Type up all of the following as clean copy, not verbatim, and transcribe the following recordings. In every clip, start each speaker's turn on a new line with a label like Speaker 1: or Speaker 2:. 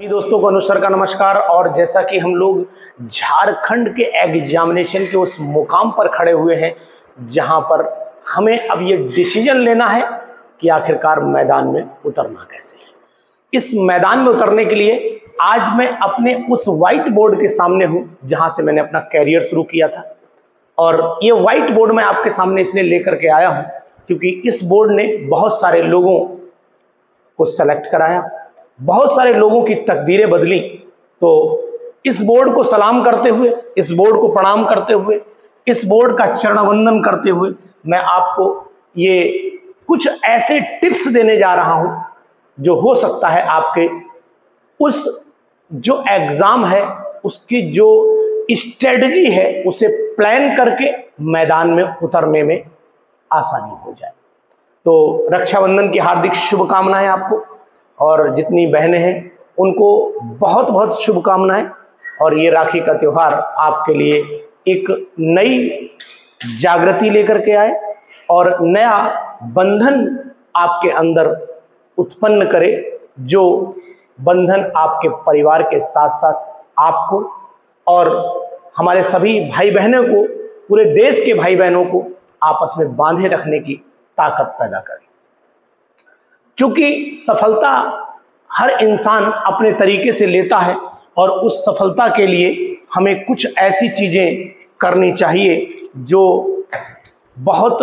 Speaker 1: दोस्तों को अनुसर का नमस्कार। और जैसा कि हम लोग झारखंड के एग्जामिनेशन के उस मुकाम पर खड़े हुए हैं जहां पर हमें अब ये डिसीजन लेना है कि आखिरकार मैदान में उतरना कैसे है। इस मैदान में उतरने के लिए आज मैं अपने उस वाइट बोर्ड के सामने हूं जहां से मैंने अपना कैरियर शुरू किया था। और ये वाइट बोर्ड मैं आपके सामने इसलिए लेकर के आया हूं क्योंकि इस बोर्ड ने बहुत सारे लोगों को सेलेक्ट कराया, बहुत सारे लोगों की तकदीरें बदली। तो इस बोर्ड को सलाम करते हुए, इस बोर्ड को प्रणाम करते हुए, इस बोर्ड का चरण वंदन करते हुए मैं आपको ये कुछ ऐसे टिप्स देने जा रहा हूं जो हो सकता है आपके उस जो एग्जाम है उसकी जो स्ट्रेटजी है उसे प्लान करके मैदान में उतरने में आसानी हो जाए। तो रक्षाबंधन की हार्दिक शुभकामनाएं आपको, और जितनी बहनें हैं उनको बहुत बहुत शुभकामनाएं। और ये राखी का त्यौहार आपके लिए एक नई जागृति लेकर के आए और नया बंधन आपके अंदर उत्पन्न करे, जो बंधन आपके परिवार के साथ साथ आपको और हमारे सभी भाई बहनों को, पूरे देश के भाई बहनों को आपस में बांधे रखने की ताकत पैदा करे। क्योंकि सफलता हर इंसान अपने तरीके से लेता है और उस सफलता के लिए हमें कुछ ऐसी चीज़ें करनी चाहिए जो बहुत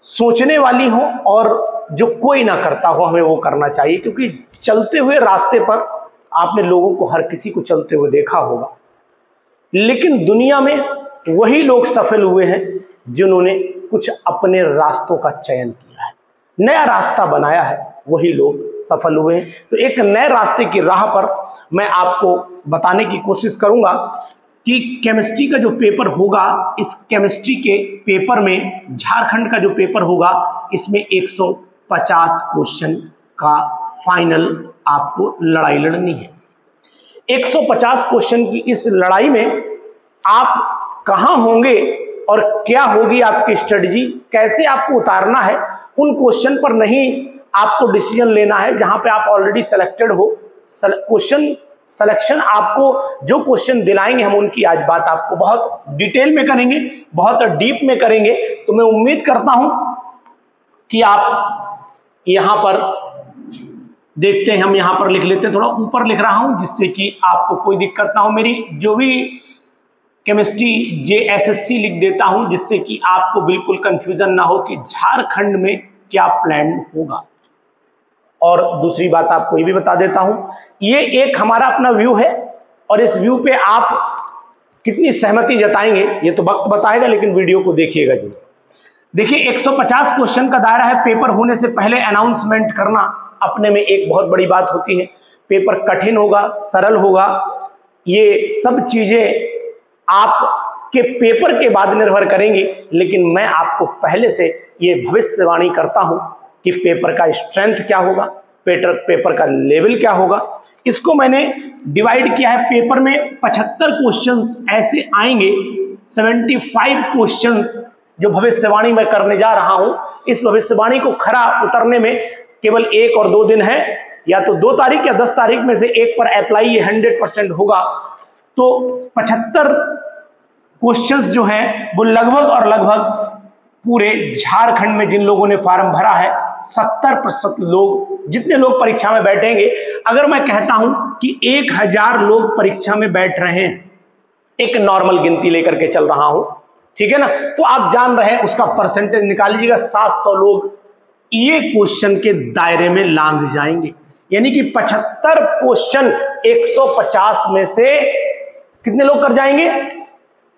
Speaker 1: सोचने वाली हो और जो कोई ना करता हो, हमें वो करना चाहिए। क्योंकि चलते हुए रास्ते पर आपने लोगों को, हर किसी को चलते हुए देखा होगा, लेकिन दुनिया में वही लोग सफल हुए हैं जिन्होंने कुछ अपने रास्तों का चयन किया है, नया रास्ता बनाया है, वही लोग सफल हुए हैं। तो एक नए रास्ते की राह पर मैं आपको बताने की कोशिश करूंगा कि केमिस्ट्री का जो पेपर होगा, इस केमिस्ट्री के पेपर में, झारखंड का जो पेपर होगा, इसमें 150 क्वेश्चन का फाइनल आपको लड़ाई लड़नी है। 150 क्वेश्चन की इस लड़ाई में आप कहाँ होंगे और क्या होगी आपकी स्ट्रेटजी, कैसे आपको उतारना है, उन क्वेश्चन पर नहीं आपको डिसीजन लेना है जहां पे आप ऑलरेडी सिलेक्टेड हो। क्वेश्चन सिलेक्शन आपको जो क्वेश्चन दिलाएंगे हम उनकी आज बात आपको बहुत डिटेल में करेंगे, बहुत डीप में करेंगे। तो मैं उम्मीद करता हूं कि आप यहां पर देखते हैं, हम यहां पर लिख लेते हैं, थोड़ा ऊपर लिख रहा हूं जिससे कि आपको कोई दिक्कत ना हो। मेरी जो भी केमिस्ट्री JSSC लिख देता हूं जिससे कि आपको बिल्कुल कंफ्यूजन ना हो कि झारखंड में क्या प्लान होगा। और दूसरी बात आपको ये भी बता देता हूं, ये एक हमारा अपना व्यू है और इस व्यू पे आप कितनी सहमति जताएंगे ये तो वक्त बताएगा, लेकिन वीडियो को देखिएगा जी। देखिए 150 क्वेश्चन का दायरा है। पेपर होने से पहले अनाउंसमेंट करना अपने में एक बहुत बड़ी बात होती है। पेपर कठिन होगा, सरल होगा, ये सब चीजें आपके पेपर के बाद निर्भर करेंगी, लेकिन मैं आपको पहले से ये भविष्यवाणी करता हूं कि पेपर का स्ट्रेंथ क्या होगा, पेपर का लेवल क्या होगा। इसको मैंने डिवाइड किया है। पेपर में 75 क्वेश्चंस ऐसे आएंगे, 75 क्वेश्चंस जो भविष्यवाणी मैं करने जा रहा हूं। इस भविष्यवाणी को खरा उतरने में केवल 1 और 2 दिन है, या तो 2 तारीख या 10 तारीख में से एक पर अप्लाई ये 100% होगा। तो 75 क्वेश्चंस जो हैं वो लगभग और लगभग पूरे झारखंड में जिन लोगों ने फॉर्म भरा है 70% लोग, जितने लोग परीक्षा में बैठेंगे, अगर मैं कहता हूं कि 1000 लोग परीक्षा में बैठ रहे हैं, एक नॉर्मल गिनती लेकर के चल रहा हूं, ठीक है ना, तो आप जान रहे हैं उसका परसेंटेज निकाल लीजिएगा। 700 लोग ये क्वेश्चन के दायरे में लांघ जाएंगे। यानी कि 75 क्वेश्चन 150 में से कितने लोग कर जाएंगे?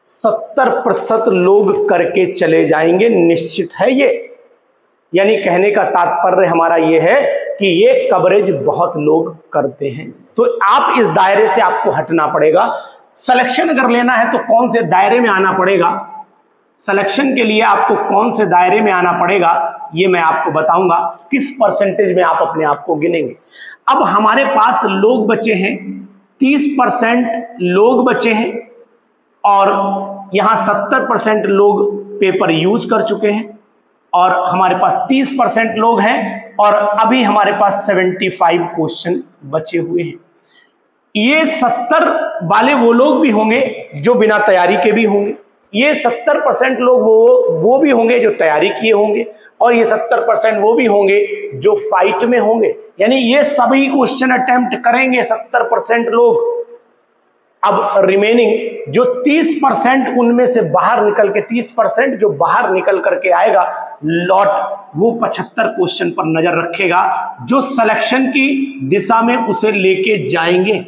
Speaker 1: 70% लोग करके चले जाएंगे, निश्चित है ये। यानी कहने का तात्पर्य हमारा ये है कि ये कवरेज बहुत लोग करते हैं। तो आप इस दायरे से आपको हटना पड़ेगा। सिलेक्शन अगर लेना है तो कौन से दायरे में आना पड़ेगा, सिलेक्शन के लिए आपको कौन से दायरे में आना पड़ेगा ये मैं आपको बताऊंगा, किस परसेंटेज में आप अपने आप को गिनेंगे। अब हमारे पास लोग बचे हैं 30% लोग बचे हैं और यहाँ 70% लोग पेपर यूज कर चुके हैं और हमारे पास 30% लोग हैं और अभी हमारे पास 75 क्वेश्चन बचे हुए हैं। ये 70 वाले वो लोग भी होंगे जो बिना तैयारी के भी होंगे, ये 70% लोग वो भी होंगे जो तैयारी किए होंगे, और ये 70% वो भी होंगे जो फाइट में होंगे। यानी ये सभी क्वेश्चन अटेम्प्ट करेंगे 70% लोग। अब रिमेनिंग जो 30% उनमें से बाहर निकल के 30% जो बाहर निकल करके आएगा लॉट, वो 75 क्वेश्चन पर नजर रखेगा जो सिलेक्शन की दिशा में उसे लेके जाएंगे।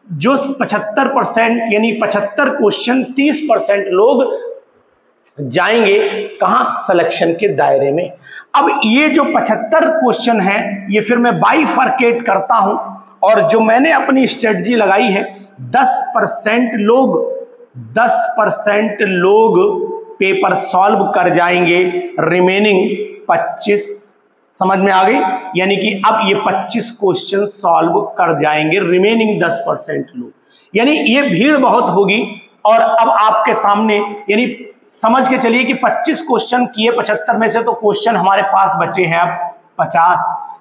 Speaker 1: जो 75% यानी 75 क्वेश्चन 30% लोग जाएंगे कहां? सिलेक्शन के दायरे में। अब ये जो 75 क्वेश्चन है ये फिर मैं बाइफरकेट करता हूं, और जो मैंने अपनी स्ट्रेटजी लगाई है 10% लोग पेपर सॉल्व कर जाएंगे, रिमेनिंग 25 समझ में आ गई। यानी कि अब ये 25 क्वेश्चन सॉल्व कर जाएंगे रिमेनिंग 10% लोग। यानी ये भीड़ बहुत होगी, और अब आपके सामने यानी समझ के चलिए कि 25 क्वेश्चन किए 75 में से, तो क्वेश्चन हमारे पास बचे हैं अब 50।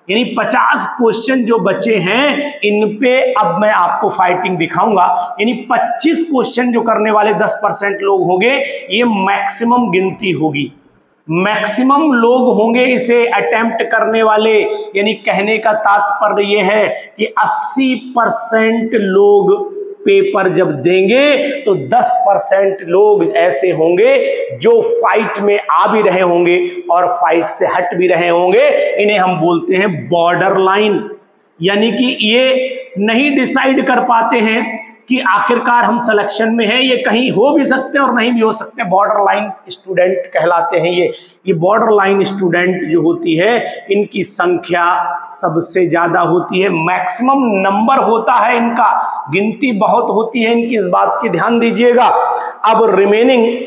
Speaker 1: यानी 50 क्वेश्चन जो बचे हैं इन पे अब मैं आपको फाइटिंग दिखाऊंगा। यानी 25 क्वेश्चन जो करने वाले 10% लोग होंगे, ये मैक्सिमम गिनती होगी, मैक्सिमम लोग होंगे इसे अटेम्प्ट करने वाले। यानी कहने का तात्पर्य ये है कि 80% लोग पेपर जब देंगे तो 10% लोग ऐसे होंगे जो फाइट में आ भी रहे होंगे और फाइट से हट भी रहे होंगे। इन्हें हम बोलते हैं बॉर्डर लाइन। यानी कि ये नहीं डिसाइड कर पाते हैं कि आखिरकार हम सिलेक्शन में हैं, ये कहीं हो भी सकते हैं और नहीं भी हो सकते। बॉर्डर लाइन स्टूडेंट कहलाते हैं ये बॉर्डर लाइन स्टूडेंट जो होती है इनकी संख्या सबसे ज्यादा होती है, मैक्सिमम नंबर होता है इनका, गिनती बहुत होती है इनकी, इस बात की ध्यान दीजिएगा। अब रिमेनिंग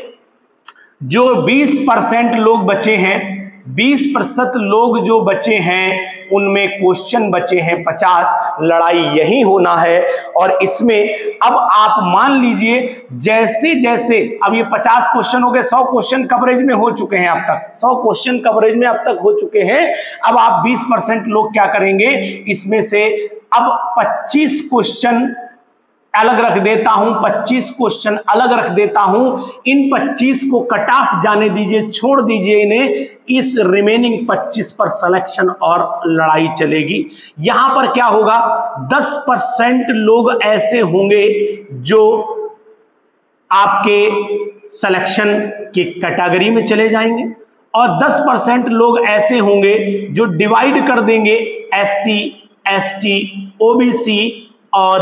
Speaker 1: जो 20% लोग बचे हैं, 20% लोग जो बचे हैं उनमें क्वेश्चन बचे हैं 50, लड़ाई यही होना है। और इसमें अब आप मान लीजिए जैसे जैसे अब ये 50 क्वेश्चन हो गए, 100 क्वेश्चन कवरेज में हो चुके हैं अब तक, 100 क्वेश्चन कवरेज में अब तक हो चुके हैं। अब आप 20% लोग क्या करेंगे, इसमें से अब 25 क्वेश्चन अलग रख देता हूं, 25 क्वेश्चन अलग रख देता हूं। इन 25 को कट ऑफ जाने दीजिए, छोड़ दीजिए इन्हें। इस रिमेनिंग 25 पर सिलेक्शन और लड़ाई चलेगी। यहां पर क्या होगा, 10% लोग ऐसे होंगे जो आपके सिलेक्शन की कैटेगरी में चले जाएंगे, और 10% लोग ऐसे होंगे जो डिवाइड कर देंगे SC, ST, OBC और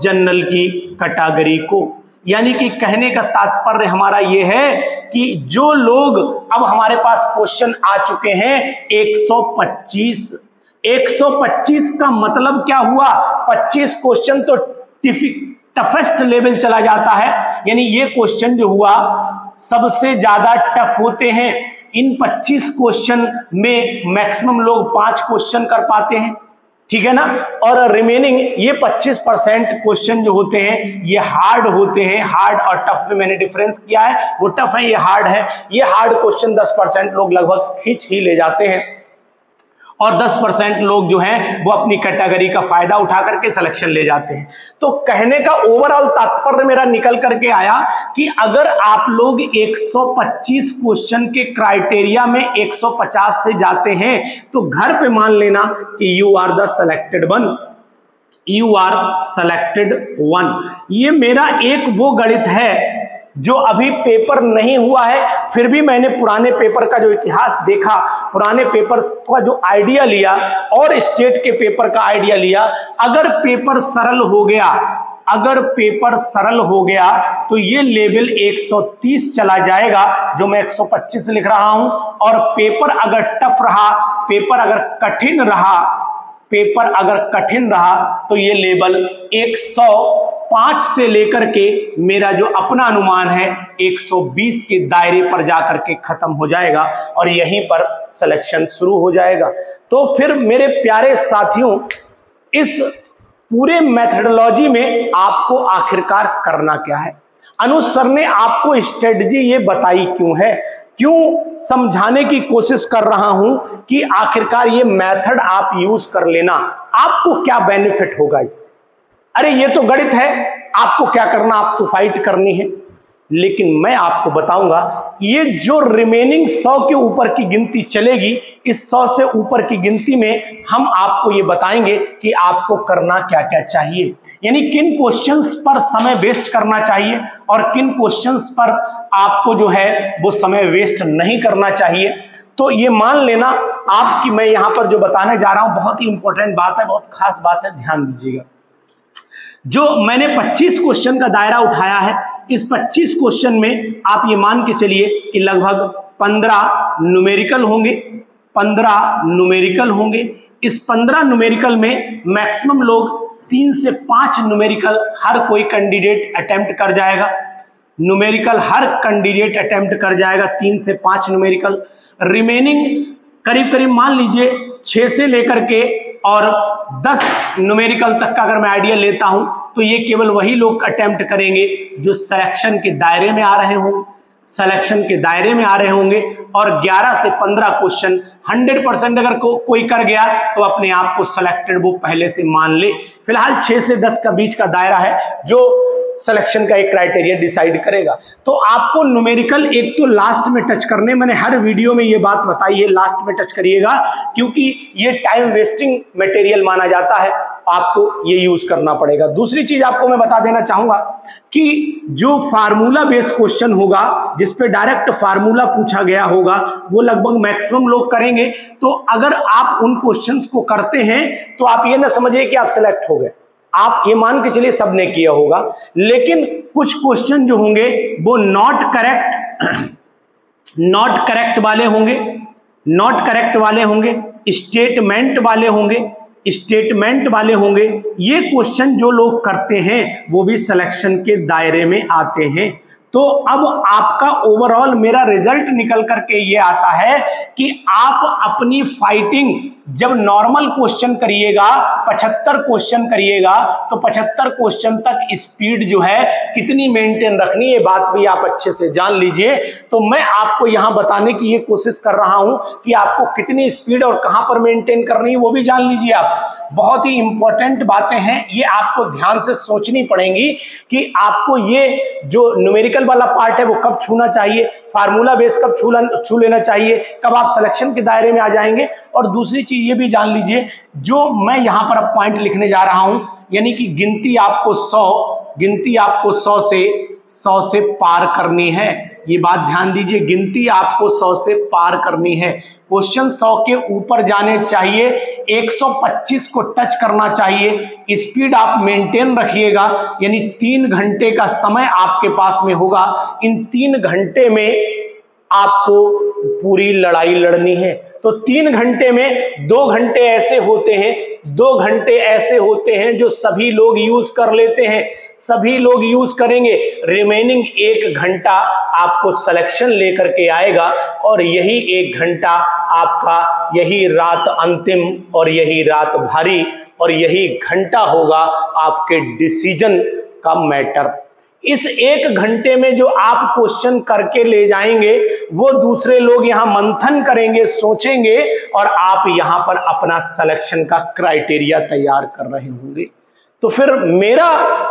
Speaker 1: जनरल की कैटेगरी को। यानी कि कहने का तात्पर्य हमारा यह है कि जो लोग अब हमारे पास क्वेश्चन आ चुके हैं 125 का मतलब क्या हुआ, 25 क्वेश्चन तो टफेस्ट लेवल चला जाता है। यानी ये क्वेश्चन जो हुआ सबसे ज्यादा टफ होते हैं। इन 25 क्वेश्चन में मैक्सिमम लोग 5 क्वेश्चन कर पाते हैं, ठीक है ना। और रिमेनिंग ये 25% क्वेश्चन जो होते हैं ये हार्ड होते हैं। हार्ड और टफ में मैंने डिफरेंस किया है, वो टफ है, ये हार्ड है। ये हार्ड क्वेश्चन 10% लोग लगभग खींच ही ले जाते हैं, और 10% लोग जो हैं वो अपनी कैटेगरी का फायदा उठा करके सिलेक्शन ले जाते हैं। तो कहने का ओवरऑल तात्पर्य मेरा निकल करके आया कि अगर आप लोग 125 क्वेश्चन के क्राइटेरिया में 150 से जाते हैं तो घर पे मान लेना कि you are the selected one, you are selected one. ये मेरा एक वो गणित है जो अभी पेपर नहीं हुआ है, फिर भी मैंने पुराने पेपर का जो इतिहास देखा, पुराने पेपर्स का जो आइडिया लिया और स्टेट के पेपर का आइडिया लिया। अगर पेपर सरल हो गया तो ये लेवल 130 चला जाएगा जो मैं 125 लिख रहा हूं, और पेपर अगर टफ रहा, पेपर अगर कठिन रहा तो ये लेवल 105 से लेकर के मेरा जो अपना अनुमान है 120 के दायरे पर जाकर के खत्म हो जाएगा, और यहीं पर सिलेक्शन शुरू हो जाएगा। तो फिर मेरे प्यारे साथियों, इस पूरे मेथडोलॉजी में आपको आखिरकार करना क्या है? अनुज सर ने आपको स्ट्रेटजी ये बताई क्यों है, क्यों समझाने की कोशिश कर रहा हूं कि आखिरकार ये मेथड आप यूज कर लेना, आपको क्या बेनिफिट होगा इससे। अरे ये तो गणित है, आपको क्या करना, आप तो फाइट करनी है। लेकिन मैं आपको बताऊंगा ये जो रिमेनिंग 100 के ऊपर की गिनती चलेगी, इस 100 से ऊपर की गिनती में हम आपको ये बताएंगे कि आपको करना क्या क्या चाहिए, यानी किन क्वेश्चंस पर समय वेस्ट करना चाहिए और किन क्वेश्चंस पर आपको जो है वो समय वेस्ट नहीं करना चाहिए। तो ये मान लेना आपकी मैं यहां पर जो बताने जा रहा हूं बहुत ही इंपॉर्टेंट बात है, बहुत खास बात है, ध्यान दीजिएगा। जो मैंने 25 क्वेश्चन का दायरा उठाया है, इस 25 क्वेश्चन में आप ये मान के चलिए कि लगभग 15 न्यूमेरिकल होंगे, 15 न्यूमेरिकल होंगे। इस 15 न्यूमेरिकल में मैक्सिमम लोग 3 से 5 न्यूमेरिकल हर कोई कैंडिडेट अटेम्प्ट कर जाएगा। न्यूमेरिकल हर कैंडिडेट अटेम्प्ट कर जाएगा 3 से 5 न्यूमेरिकल। रिमेनिंग करीब करीब मान लीजिए 6 से लेकर के और 10 न्यूमेरिकल तक का अगर मैं आइडिया लेता हूं तो ये केवल वही लोग अटेम्प्ट करेंगे जो सिलेक्शन के दायरे में आ रहे होंगे, सिलेक्शन के दायरे में आ रहे होंगे। और 11 से 15 क्वेश्चन 100% अगर कोई कर गया तो अपने आप को सिलेक्टेड वो पहले से मान ले। फिलहाल 6 से 10 का बीच का दायरा है जो सिलेक्शन का एक क्राइटेरिया डिसाइड करेगा। तो आपको न्यूमेरिकल एक तो लास्ट में टच करने, मैंने हर वीडियो में ये बात बताई है, लास्ट में टच करिएगा क्योंकि ये टाइम वेस्टिंग मटेरियल माना जाता है, आपको ये यूज करना पड़ेगा। दूसरी चीज आपको मैं बता देना चाहूंगा कि जो फार्मूला बेस्ड क्वेश्चन होगा, जिस पे डायरेक्ट फार्मूला पूछा गया होगा, वो लगभग मैक्सिमम लोग करेंगे। तो अगर आप उन क्वेश्चंस को करते हैं तो आप ये ना समझिए कि आप सिलेक्ट हो गए, आप ये मान के चलिए सबने किया होगा। लेकिन कुछ क्वेश्चन जो होंगे वो नॉट करेक्ट वाले होंगे, नॉट करेक्ट वाले होंगे, स्टेटमेंट वाले होंगे, स्टेटमेंट वाले होंगे। ये क्वेश्चन जो लोग करते हैं वो भी सिलेक्शन के दायरे में आते हैं। तो अब आपका ओवरऑल मेरा रिजल्ट निकल करके ये आता है कि आप अपनी फाइटिंग जब नॉर्मल क्वेश्चन करिएगा, 75 क्वेश्चन करिएगा, तो 75 क्वेश्चन तक स्पीड जो है कितनी मेंटेन रखनी है, बात भी आप अच्छे से जान लीजिए। तो मैं आपको यहां बताने की ये कोशिश कर रहा हूं कि आपको कितनी स्पीड और कहां पर मेंटेन करनी है वो भी जान लीजिए आप। बहुत ही इंपॉर्टेंट बातें हैं, ये आपको ध्यान से सोचनी पड़ेंगी कि आपको ये जो न्यूमेरिकल वाला पार्ट है वो कब छूना चाहिए, फार्मूला बेस कब छू लेना चाहिए, कब आप सिलेक्शन के दायरे में आ जाएंगे। और दूसरी चीज ये भी जान लीजिए, जो मैं यहां पर अब पॉइंट लिखने जा रहा हूं, यानी कि गिनती आपको 100 से पार करनी है। ये बात ध्यान दीजिए, गिनती आपको 100 से पार करनी है। क्वेश्चन 100 के ऊपर जाने चाहिए, 125 को टच करना चाहिए। स्पीड आप मेंटेन रखिएगा, यानी 3 घंटे का समय आपके पास में होगा। इन 3 घंटे में आपको पूरी लड़ाई लड़नी है। तो 3 घंटे में 2 घंटे ऐसे होते हैं, 2 घंटे ऐसे होते हैं जो सभी लोग यूज कर लेते हैं, सभी लोग यूज करेंगे। रिमेनिंग 1 घंटा आपको सिलेक्शन लेकर के आएगा और यही 1 घंटा आपका, यही रात अंतिम और यही रात भारी और यही घंटा होगा आपके डिसीजन का मैटर। इस 1 घंटे में जो आप क्वेश्चन करके ले जाएंगे वो दूसरे लोग यहां मंथन करेंगे, सोचेंगे और आप यहां पर अपना सिलेक्शन का क्राइटेरिया तैयार कर रहे होंगे। तो फिर मेरा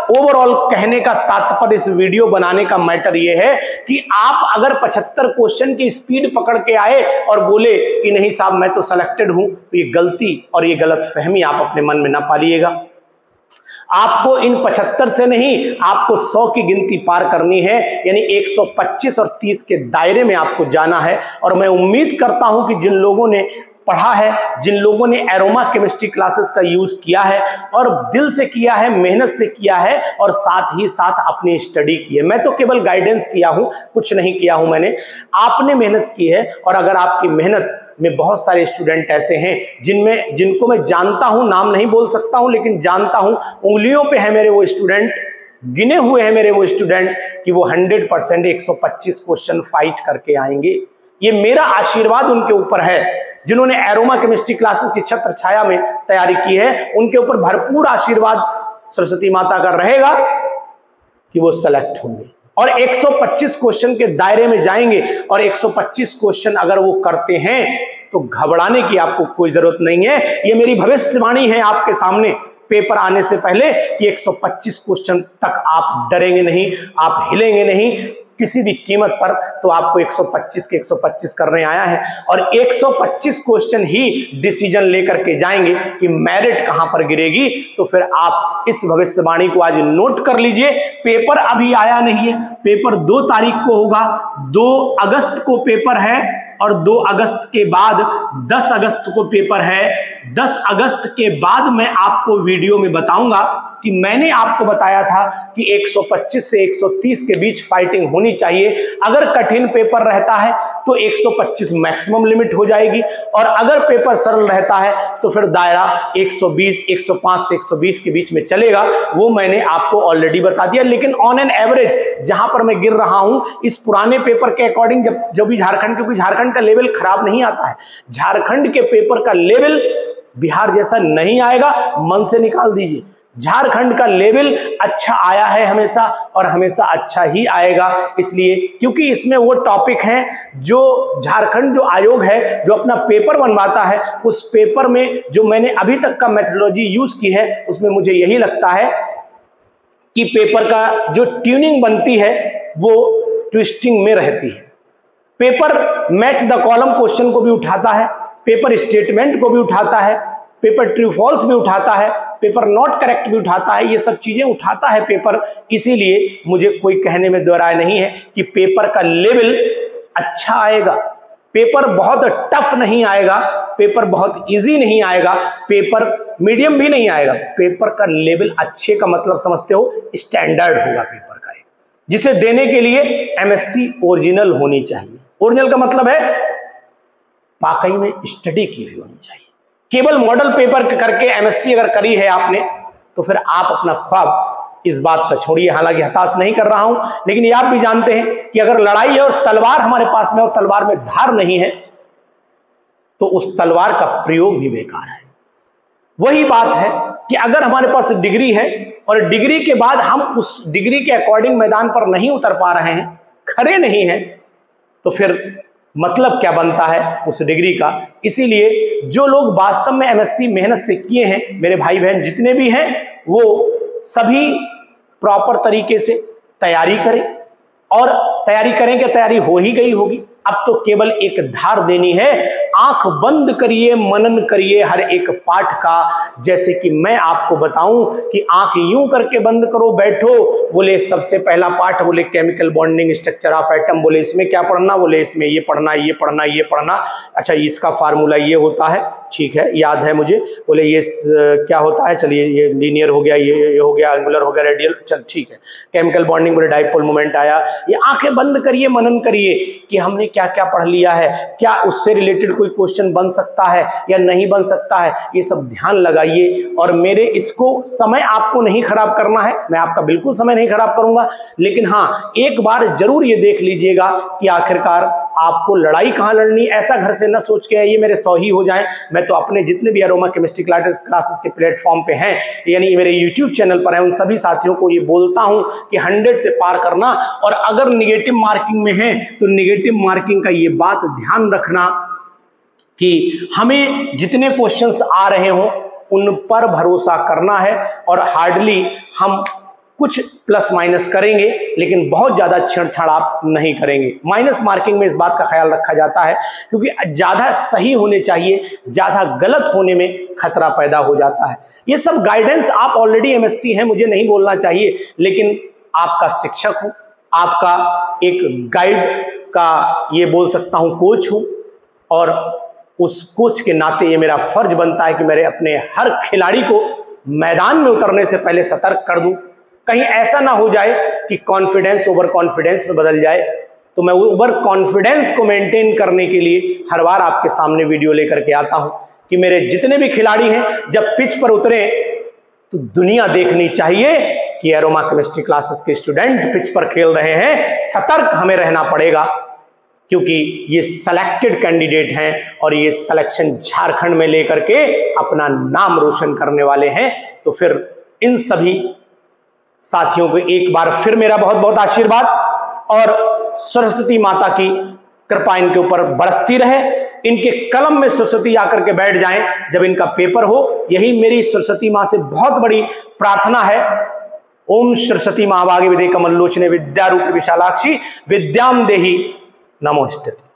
Speaker 1: ओवरऑल कहने का तात्पर्य इस वीडियो बनाने का मैटर ये है कि आप अगर 75 क्वेश्चन की स्पीड पकड़ के आए और बोले कि नहीं साहब मैं तो सिलेक्टेड हूं, तो ये गलती और ये गलत फहमी आप अपने मन में ना पालिएगा। आपको इन 75 से नहीं, आपको 100 की गिनती पार करनी है, यानी 125 और 30 के दायरे में आपको जाना है। और मैं उम्मीद करता हूं कि जिन लोगों ने पढ़ा है, जिन लोगों ने एरोमा केमिस्ट्री क्लासेस का यूज किया है और दिल से किया है, मेहनत से किया है और साथ ही साथ अपनी स्टडी की है, मैं तो केवल गाइडेंस किया हूं, कुछ नहीं किया हूं मैंने, आपने मेहनत की है। और अगर आपकी मेहनत में बहुत सारे स्टूडेंट ऐसे हैं जिनको मैं जानता हूं, नाम नहीं बोल सकता हूं लेकिन जानता हूं, उंगलियों पे है मेरे वो स्टूडेंट, गिने हुए हैं मेरे वो स्टूडेंट कि वो 100% 125 क्वेश्चन फाइट करके आएंगे। ये मेरा आशीर्वाद उनके ऊपर है। जिन्होंने एरोमा केमिस्ट्री क्लासेस की छत्र छाया में तैयारी की है, उनके ऊपर भरपूर आशीर्वाद सरस्वती माता का रहेगा कि वो सेलेक्ट होंगे और 125 क्वेश्चन के दायरे में जाएंगे। और 125 क्वेश्चन अगर वो करते हैं तो घबराने की आपको कोई जरूरत नहीं है। ये मेरी भविष्यवाणी है आपके सामने। पेपर आने से पहले कि 125 क्वेश्चन तक आप डरेंगे नहीं, आप हिलेंगे नहीं किसी भी कीमत पर। तो आपको 125 के 125 करने आया है और 125 क्वेश्चन ही डिसीजन लेकर के जाएंगे कि मेरिट कहां पर गिरेगी। तो फिर आप इस भविष्यवाणी को आज नोट कर लीजिए। पेपर अभी आया नहीं है, पेपर 2 तारीख को होगा, 2 अगस्त को पेपर है और 2 अगस्त के बाद 10 अगस्त को पेपर है। 10 अगस्त के बाद मैं आपको वीडियो में बताऊंगा कि मैंने आपको बताया था कि 125 से 130 के बीच फाइटिंग होनी चाहिए। अगर कठिन पेपर रहता है तो 125 मैक्सिमम लिमिट हो जाएगी और अगर पेपर सरल रहता है तो फिर दायरा 120, 105 से 120 के बीच में चलेगा। वो मैंने आपको ऑलरेडी बता दिया। लेकिन ऑन एन एवरेज जहां पर मैं गिर रहा हूं इस पुराने पेपर के अकॉर्डिंग, जो भी झारखंड, क्योंकि झारखंड का लेवल खराब नहीं आता है, झारखंड के पेपर का लेवल बिहार जैसा नहीं आएगा, मन से निकाल दीजिए। झारखंड का लेवल अच्छा आया है हमेशा और हमेशा अच्छा ही आएगा, इसलिए क्योंकि इसमें वो टॉपिक हैं जो झारखंड जो आयोग है जो अपना पेपर बनवाता है, उस पेपर में जो मैंने अभी तक का मेथोडोलॉजी यूज की है उसमें मुझे यही लगता है कि पेपर का जो ट्यूनिंग बनती है वो ट्विस्टिंग में रहती है। Paper match the column question को भी उठाता है, पेपर स्टेटमेंट को भी उठाता है, पेपर ट्रू फॉल्स भी उठाता है, पेपर नॉट करेक्ट भी उठाता है, ये सब चीजें उठाता है पेपर। इसीलिए मुझे कोई कहने में दो राय नहीं है कि पेपर का लेवल अच्छा आएगा, पेपर बहुत टफ नहीं आएगा, पेपर बहुत इजी नहीं आएगा, पेपर मीडियम भी नहीं आएगा। पेपर का लेवल अच्छे का मतलब समझते हो, स्टैंडर्ड होगा पेपर का, जिसे देने के लिए एमएससी ओरिजिनल होनी चाहिए। ओरिजिनल का मतलब है वाकई में स्टडी की हुई होनी चाहिए। केवल मॉडल पेपर करके एमएससी अगर करी है आपने तो फिर आप अपना ख्वाब इस बात का छोड़िए। हालांकि हताश नहीं कर रहा हूं, लेकिन ये आप भी जानते हैं कि अगर लड़ाई है और तलवार हमारे पास में और तलवार में धार नहीं है तो उस तलवार का प्रयोग भी बेकार है। वही बात है कि अगर हमारे पास डिग्री है और डिग्री के बाद हम उस डिग्री के अकॉर्डिंग मैदान पर नहीं उतर पा रहे हैं, खड़े नहीं हैं, तो फिर मतलब क्या बनता है उस डिग्री का। इसीलिए जो लोग वास्तव में एमएससी मेहनत से किए हैं, मेरे भाई बहन जितने भी हैं, वो सभी प्रॉपर तरीके से तैयारी करें और तैयारी करें कि तैयारी हो ही गई होगी। अब तो केवल एक धार देनी है। आंख बंद करिए, मनन करिए हर एक पाठ का। जैसे कि मैं आपको बताऊं कि आंख यूं करके बंद करो, बैठो, बोले सबसे पहला पाठ, बोले chemical bonding structure of atom, बोले इसमें क्या पढ़ना, बोले इसमें ये पढ़ना, ये पढ़ना, ये पढ़ना। अच्छा, इसका फार्मूला ये होता है, ठीक है, याद है मुझे। बोले ये क्या होता है, चलिए ये लीनियर हो गया, ये हो गया, एंगुलर हो गया, रेडियल, चल ठीक है। केमिकल बॉन्डिंग, बोले डाइपोल मोमेंट आया। ये आंखें बंद करिए, मनन करिए कि हमने क्या क्या पढ़ लिया है, क्या उससे रिलेटेड कोई क्वेश्चन बन सकता है या नहीं बन सकता है, ये सब ध्यान लगाइए। और मेरे इसको समय आपको नहीं खराब करना है, मैं आपका बिल्कुल समय नहीं खराब करूंगा, लेकिन हाँ एक बार जरूर ये देख लीजिएगा कि आखिरकार आपको लड़ाई कहाँ लड़नी। ऐसा घर से न सोच के ये मेरे 100 ही हो जाए। मैं तो अपने जितने भी अरोमा केमिस्ट्री क्लासेस के प्लेटफॉर्म पे हैं, यानी मेरे यूट्यूब चैनल पर हैं, उन सभी साथियों को ये बोलता हूं कि 100 से पार करना। और अगर निगेटिव मार्किंग में है तो निगेटिव मार्किंग का ये बात ध्यान रखना कि हमें जितने क्वेश्चंस आ रहे हों उन पर भरोसा करना है और हार्डली हम कुछ प्लस माइनस करेंगे, लेकिन बहुत ज़्यादा छेड़छाड़ आप नहीं करेंगे। माइनस मार्किंग में इस बात का ख्याल रखा जाता है क्योंकि ज़्यादा सही होने चाहिए, ज़्यादा गलत होने में खतरा पैदा हो जाता है। ये सब गाइडेंस, आप ऑलरेडी एमएससी हैं, मुझे नहीं बोलना चाहिए, लेकिन आपका शिक्षक हूँ, आपका एक गाइड का ये बोल सकता हूँ कोच हूँ, और उस कोच के नाते ये मेरा फर्ज बनता है कि मेरे अपने हर खिलाड़ी को मैदान में उतरने से पहले सतर्क कर दूं। कहीं ऐसा ना हो जाए कि कॉन्फिडेंस ओवर कॉन्फिडेंस में बदल जाए। तो मैं ओवर कॉन्फिडेंस को मेंटेन करने के लिए हर बार आपके सामने वीडियो लेकर के आता हूं कि मेरे जितने भी खिलाड़ी हैं जब पिच पर उतरे तो दुनिया देखनी चाहिए कि अरोमा केमिस्ट्री क्लासेस के स्टूडेंट पिच पर खेल रहे हैं। सतर्क हमें रहना पड़ेगा क्योंकि ये सिलेक्टेड कैंडिडेट हैं और ये सिलेक्शन झारखंड में लेकर के अपना नाम रोशन करने वाले हैं। तो फिर इन सभी साथियों को एक बार फिर मेरा बहुत बहुत आशीर्वाद और सरस्वती माता की कृपा इनके ऊपर बरसती रहे। इनके कलम में सरस्वती आकर के बैठ जाएं जब इनका पेपर हो। यही मेरी सरस्वती माँ से बहुत बड़ी प्रार्थना है। ओम सरस्वती महाभागे विद्ये कमलोचने विद्यारूपी विशालाक्षी विद्याम देहि नमोस्तुते।